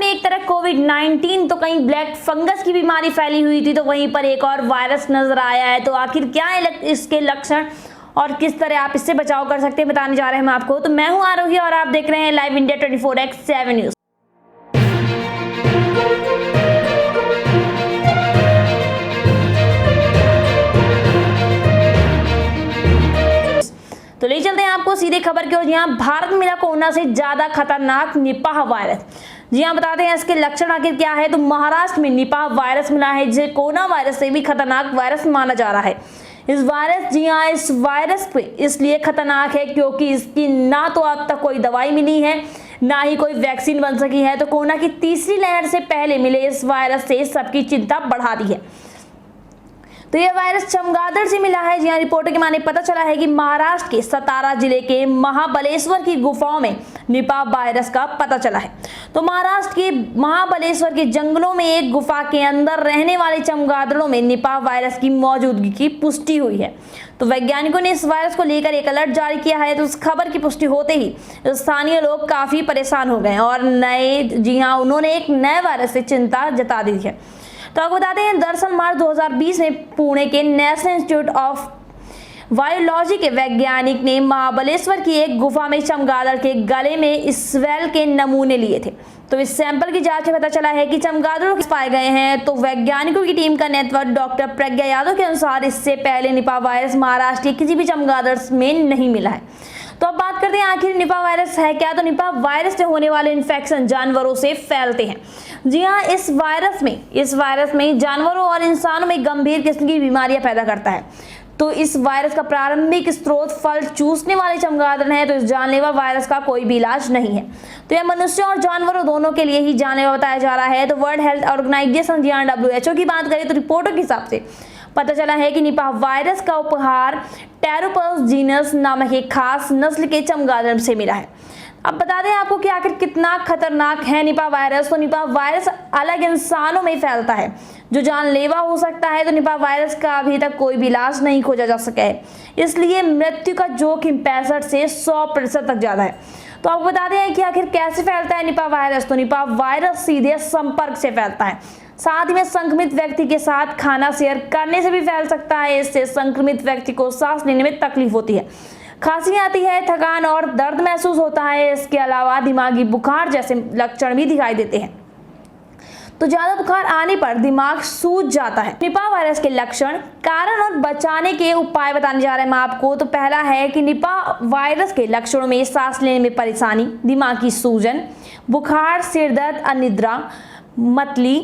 में एक तरफ कोविड-19 तो कहीं ब्लैक फंगस की बीमारी फैली हुई थी, तो वहीं पर एक और वायरस नजर आया है। तो आखिर क्या है इसके लक्षण और किस तरह आप इससे बचाव कर सकते हैं, बताने जा रहे हैं हम आपको। तो मैं हूं आरोही और आप देख रहे हैं लाइव इंडिया 24x7 न्यूज। तो ले चलते हैं आपको सीधे खबर की ओर। जी हाँ, भारत में मिला कोरोना से ज्यादा खतरनाक निपाह वायरस। जी हाँ, बताते हैं इसके लक्षण आखिर क्या है। तो महाराष्ट्र में निपाह वायरस मिला है, जिसे कोरोना वायरस से भी खतरनाक वायरस माना जा रहा है। इस वायरस पे इसलिए खतरनाक है क्योंकि इसकी ना तो अब तक कोई दवाई मिली है, ना ही कोई वैक्सीन बन सकी है। तो कोरोना की तीसरी लहर से पहले मिले इस वायरस से सबकी चिंता बढ़ा दी है। तो यह वायरस चमगादड़ से मिला है। जहां रिपोर्टों के माने पता चला है कि महाराष्ट्र के सतारा जिले के महाबलेश्वर की गुफाओं में निपाह वायरस का पता चला है। तो महाराष्ट्र के महाबलेश्वर के जंगलों में एक गुफा के अंदर रहने वाले चमगादड़ों में निपाह वायरस की मौजूदगी की पुष्टि हुई है। तो वैज्ञानिकों ने इस वायरस को लेकर एक अलर्ट जारी किया है। तो उस खबर की पुष्टि होते ही स्थानीय लोग काफी परेशान हो गए और उन्होंने एक नए वायरस से चिंता जता दी है। तो आपको बताते हैं, दरअसल मार्च 2020 में पुणे के नेशनल इंस्टीट्यूट ऑफ वायरोलॉजी के वैज्ञानिक ने महाबलेश्वर की एक गुफा में चमगादड़ के गले में स्वेल के नमूने लिए थे। तो इस सैंपल की जांच में पता चला है कि चमगादड़ों पाए गए हैं। तो वैज्ञानिकों की टीम का नेतृत्व डॉक्टर प्रज्ञा यादव के अनुसार इससे पहले निपाह वायरस महाराष्ट्र के किसी भी चमगादड़ में नहीं मिला है। तो अब बात करते हैं आखिर निपाह वायरस है क्या। तो निपाह वायरस से होने वाले इन्फेक्शन जानवरों से फैलते हैं। जी हाँ, इस वायरस में जानवरों और इंसानों में गंभीर किस्म की बीमारियां पैदा करता है। तो इस वायरस का प्रारंभिक स्रोत फल चूसने वाले चमगादड़ है। तो इस जानलेवा वायरस का कोई भी इलाज नहीं है। तो यह मनुष्यों और जानवरों दोनों के लिए ही जानलेवा बताया जा रहा है। तो वर्ल्ड हेल्थ ऑर्गेनाइजेशन WHO की बात करें तो रिपोर्टों के हिसाब से पता चला है कि निपाह वायरस का उपहार टेरोपस जीनस नामक एक खास नस्ल के चमगादड़ से मिला है। अब बता दें आपको कि आखिर कितना खतरनाक है निपाह वायरस। तो निपाह वायरस अलग इंसानों में फैलता है जो जानलेवा हो सकता है। तो निपाह वायरस का अभी तक कोई भी इलाज नहीं खोजा जा सका है, इसलिए मृत्यु का जोखिम 65 से 100% तक ज्यादा है। तो आपको बता दें कि आखिर कैसे फैलता है निपाह वायरस। तो निपाह वायरस सीधे संपर्क से फैलता है, साथ ही में संक्रमित व्यक्ति के साथ खाना शेयर करने से भी फैल सकता है। इससे संक्रमित व्यक्ति को सांस लेने में तकलीफ होती है, खांसी आती है, थकान और दर्द महसूस होता है। इसके अलावा दिमागी बुखार जैसे लक्षण भी दिखाई देते हैं। तो ज्यादा बुखार आने पर दिमाग सूज जाता है। निपाह वायरस के लक्षण, कारण और बचाने के उपाय बताने जा रहे हैं हम आपको। तो पहला है कि निपाह वायरस के लक्षणों में सांस लेने में परेशानी, दिमाग की सूजन, बुखार, सिर दर्द, अनिद्रा, मतली,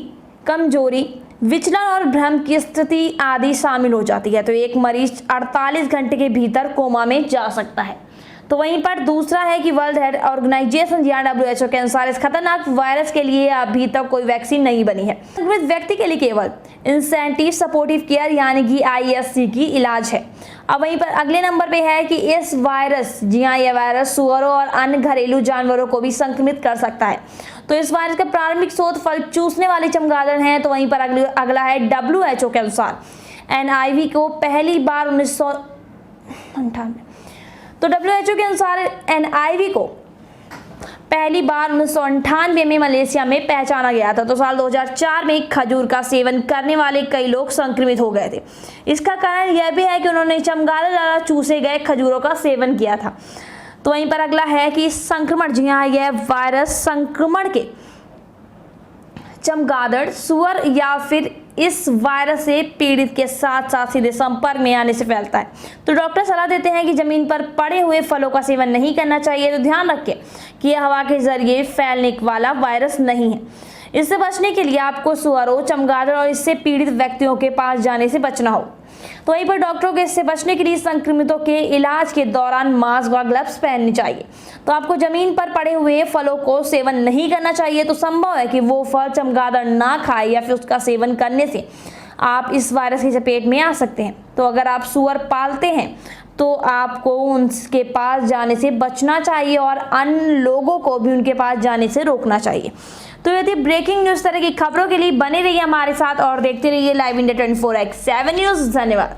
कमजोरी, विचलन और भ्रम की स्थिति आदि शामिल हो जाती है। तो एक मरीज 48 घंटे के भीतर कोमा में जा सकता है। तो वहीं पर दूसरा है कि वर्ल्ड हेल्थ ऑर्गेनाइजेशन WHO के अनुसार इस खतरनाक वायरस के लिए अभी तक कोई वैक्सीन नहीं बनी है। संक्रमित व्यक्ति के लिए केवल इंसेंटिव सपोर्टिव केयर यानी कि ISC की इलाज है। अब वहीं पर अगले नंबर पे है कि इस वायरस यह वायरस सुअरों और अन्य घरेलू जानवरों को भी संक्रमित कर सकता है। तो इस वायरस का प्रारंभिक स्रोत फल चूसने वाले चमगादड़ हैं। तो वहीं पर अगला है WHO के अनुसार NIV को पहली बार 1998 तो WHO के अनुसार NIV को पहली बार 1998 में मलेशिया में पहचाना गया था। तो साल 2004 में खजूर का सेवन करने वाले कई लोग संक्रमित हो गए थे। इसका कारण यह भी है कि उन्होंने चमगादड़ द्वारा चूसे गए खजूरों का सेवन किया था। तो वहीं पर अगला है कि संक्रमण, जी हाँ, यह वायरस संक्रमण के चमगादड़, सुअर या फिर इस वायरस से पीड़ित के साथ साथ सीधे संपर्क में आने से फैलता है। तो डॉक्टर सलाह देते हैं कि जमीन पर पड़े हुए फलों का सेवन नहीं करना चाहिए। तो ध्यान रखें कि यह हवा के जरिए फैलने वाला वायरस नहीं है। इससे बचने के लिए आपको सुअरों, चमगादड़ और इससे पीड़ित व्यक्तियों के पास जाने से बचना हो। तो वहीं पर डॉक्टरों को इससे बचने के लिए संक्रमितों के इलाज के दौरान मास्क व ग्लव्स पहनने चाहिए। तो आपको जमीन पर पड़े हुए फलों को सेवन नहीं करना चाहिए। तो संभव है कि वो फल चमगादड़ ना खाए या फिर उसका सेवन करने से आप इस वायरस की चपेट में आ सकते हैं। तो अगर आप सुअर पालते हैं तो आपको उनके पास जाने से बचना चाहिए और अन्य लोगों को भी उनके पास जाने से रोकना चाहिए। तो यदि ब्रेकिंग न्यूज तरह की खबरों के लिए बने रहिए हमारे साथ और देखते रहिए लाइव इंडिया 24x7 न्यूज। धन्यवाद।